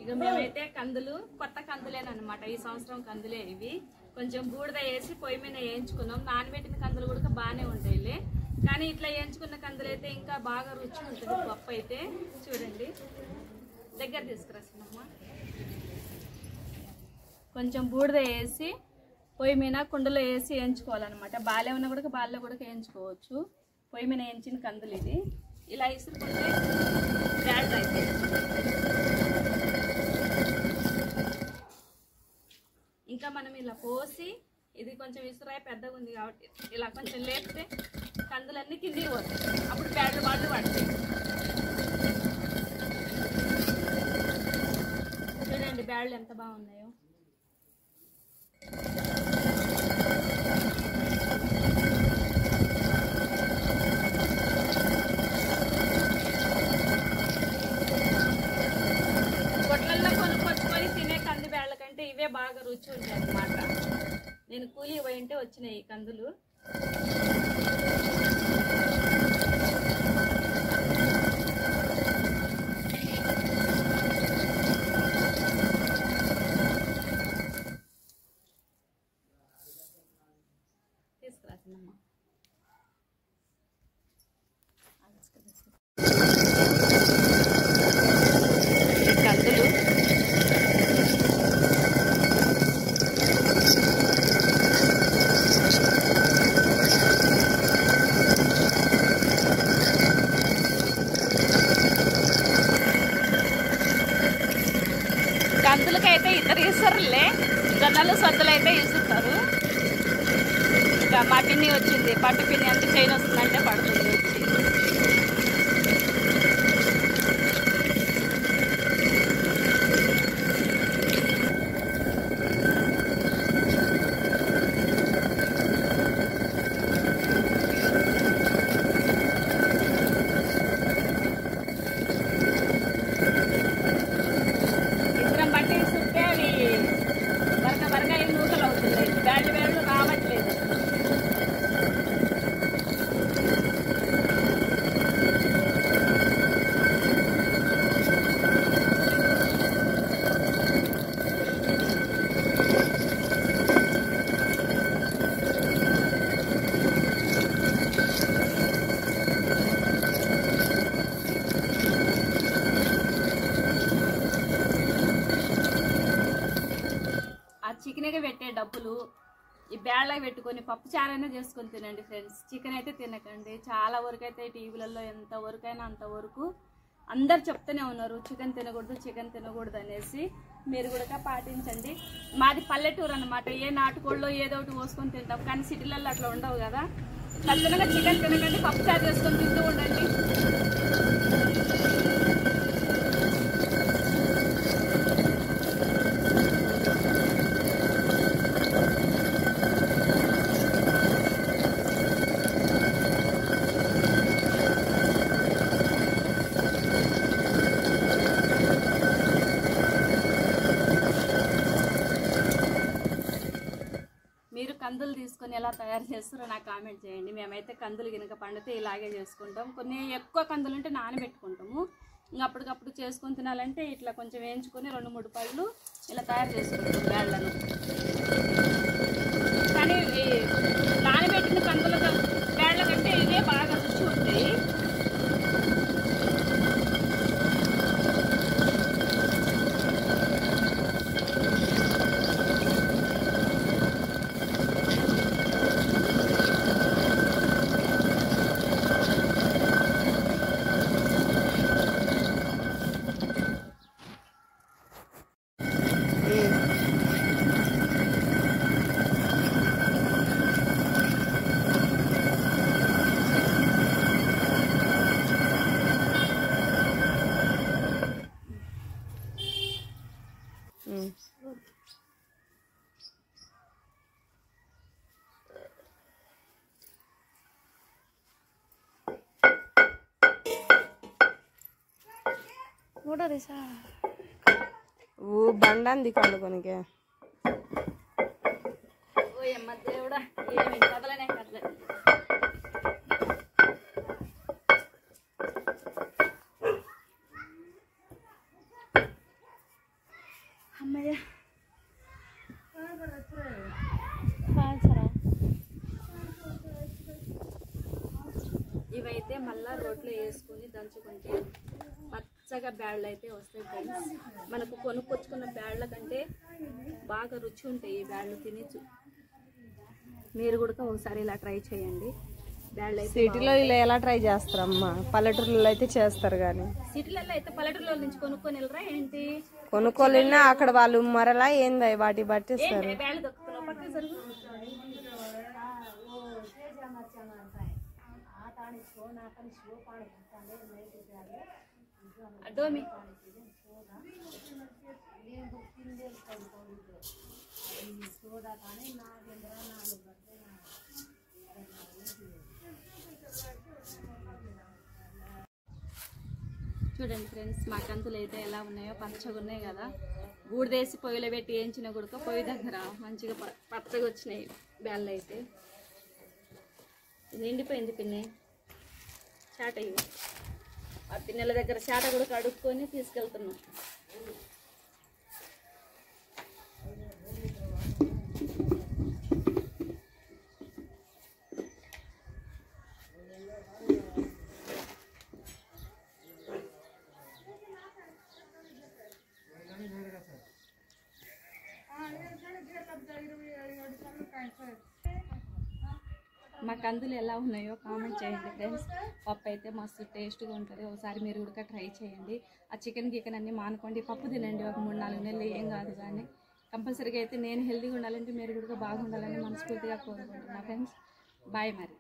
ఇక మేమైతే కందులు కొత్త కందులేనమాట, ఈ సంవత్సరం కందులే ఇవి. కొంచెం బూడిద వేసి పొయ్యి మీద వేయించుకున్నాం. నానబెట్టిన కందులు కూడా బాగానే ఉంటాయిలే, కానీ ఇట్లా వేయించుకున్న కందులు అయితే ఇంకా బాగా రుచి ఉంటుంది పప్పు అయితే. చూడండి, దగ్గర తీసుకురాసినమ్మా. కొంచెం బూడిద వేసి పొయ్యి మీద కుండలో వేసి వేయించుకోవాలన్నమాట. బాలే ఉన్న కూడా బాల్లో కూడా వేయించుకోవచ్చు. పొయ్యి మీద వేయించిన కందులు ఇది. ఇలా ఇసురుకుంటే బ్యాడ్ అయితే ఇంకా మనం ఇలా పోసి, ఇది కొంచెం ఇసురాయి పెద్దగా ఉంది కాబట్టి ఇలా కొంచెం లేపితే కందులన్నీ కిందికి పోతాయి, అప్పుడు బ్యాడ్లు వాళ్ళు పడతాయి. చూడండి బ్యాడ్లు ఎంత బాగున్నాయో. కొట్లల్లో కొనుక్కొచ్చుకొని తినే కంది బ్యాళ్ళ కంటే ఇవే బాగా రుచి ఉంటాయి అన్నమాట. నేను కూలీ పోయింటే వచ్చినాయి ఈ కందులు. తీసుకురాసినమ్మా. కందులు కందులకైతే ఇద్దరు ఇస్తారులే, జొన్నలు సద్దులు అయితే ఇస్తారు. ఇంకా మా పిన్ని వచ్చింది, పట్టు పిన్ని అంత చైన్ వస్తుందంటే పడుతుంది వచ్చి. ఇద్దరం బట్టి ఇస్తుంటే అవి బరగా నూకలు అవుతున్నాయి, వేళ్ళు రావట్లేదు. చికెన్గా పెట్టే డబ్బులు ఈ బ్యాళ్ళకి పెట్టుకొని పప్పు చారైనా చేసుకొని తినండి ఫ్రెండ్స్. చికెన్ అయితే తినకండి. చాలా వరకు అయితే టీవీలలో ఎంతవరకైనా అంతవరకు అందరు చెప్తూనే ఉన్నారు చికెన్ తినకూడదు అనేసి. మీరు కూడా పాటించండి. మాది పల్లెటూరు అనమాట, ఏ నాటుకోళ్ళు ఏదో ఒకటి పోసుకొని తింటాం, కానీ సిటీలలో అట్లా ఉండవు కదా. ఖచ్చితంగా చికెన్ తినకండి, పప్పు చారు చేసుకొని తింటూ ఉండండి. మీరు కందులు తీసుకొని ఎలా తయారు చేస్తారో నాకు కామెంట్ చేయండి. మేమైతే కందులు గినక పండితే ఇలాగే చేసుకుంటాం. కొన్ని ఎక్కువ కందులు ఉంటే నానబెట్టుకుంటాము, ఇంకా అప్పటికప్పుడు చేసుకొని తినాలంటే ఇట్లా కొంచెం వేయించుకొని 2-3 పళ్ళు ఇలా తయారు చేసుకుంటాం బ్యాళ్ళను. కానీ నానబెట్టిన కందుల బ్యాళ్ళ కంటే ఇవే బాగా రుచి ఉంటాయి. బండి కడుకొనికే దేవుడా ఏమి కదలనే కదలే. ఇవైతే మళ్ళీ రోట్లో వేసుకొని దంచుకుంటే పచ్చగా బ్యాళ్ళు అయితే వస్తాయి ఫ్రెండ్స్. మనకు కొనుక్కొచ్చుకున్న బ్యాళ్ళ కంటే బాగా రుచి ఉంటాయి ఈ బ్యాళ్ళు, తినచ్చు. మీరు కూడా ఒకసారి ఇలా ట్రై చేయండి. బ్యాళ్ళు అయితే సిటీలో ఇలా ఎలా ట్రై చేస్తారమ్మా? పల్లెటూరులో అయితే చేస్తారు కానీ సిటీలలో అయితే పల్లెటూరులో నుంచి కొనుక్కొని వెళ్ళరా ఏంటి? కొనుక్కోలేనా అక్కడ వాళ్ళు మరలా ఏంది వాటి పట్టిస్తారు. బ్యాళ్ళు దొక్కుతున్నావు పక్కన సరుకు డోమి చూడండి ఫ్రెండ్స్, మా కంతులు అయితే ఎలా ఉన్నాయో పచ్చగా ఉన్నాయి కదా. బూడిదేసి పొయ్యిలో పెట్టి వేయించిన గుడక పొయ్యి దగ్గర మంచిగా పచ్చగా వచ్చినాయి బ్యాళ్ళు అయితే. నిండిపోయింది పిన్ని, చాట ఇవి. ఆ పిన్నెల దగ్గర చాట కూడా కడుక్కొని తీసుకెళ్తున్నాం. మా కందులు ఎలా ఉన్నాయో కామెంట్ చేయండి ఫ్రెండ్స్. పప్పు అయితే మస్తు టేస్ట్గా ఉంటుంది. ఒకసారి మీరు కూడా ట్రై చేయండి. ఆ చికెన్ గికెన్ అన్నీ మానుకోండి, పప్పు తినండి. ఒక 3-4 నెలలు ఏం కాదు. కానీ కంపల్సరీగా అయితే నేను హెల్తీగా ఉండాలంటే మీరు కూడా బాగుండాలని మనస్ఫూర్తిగా కోరుకుంటున్నాను ఫ్రెండ్స్. బాయ్ మరి.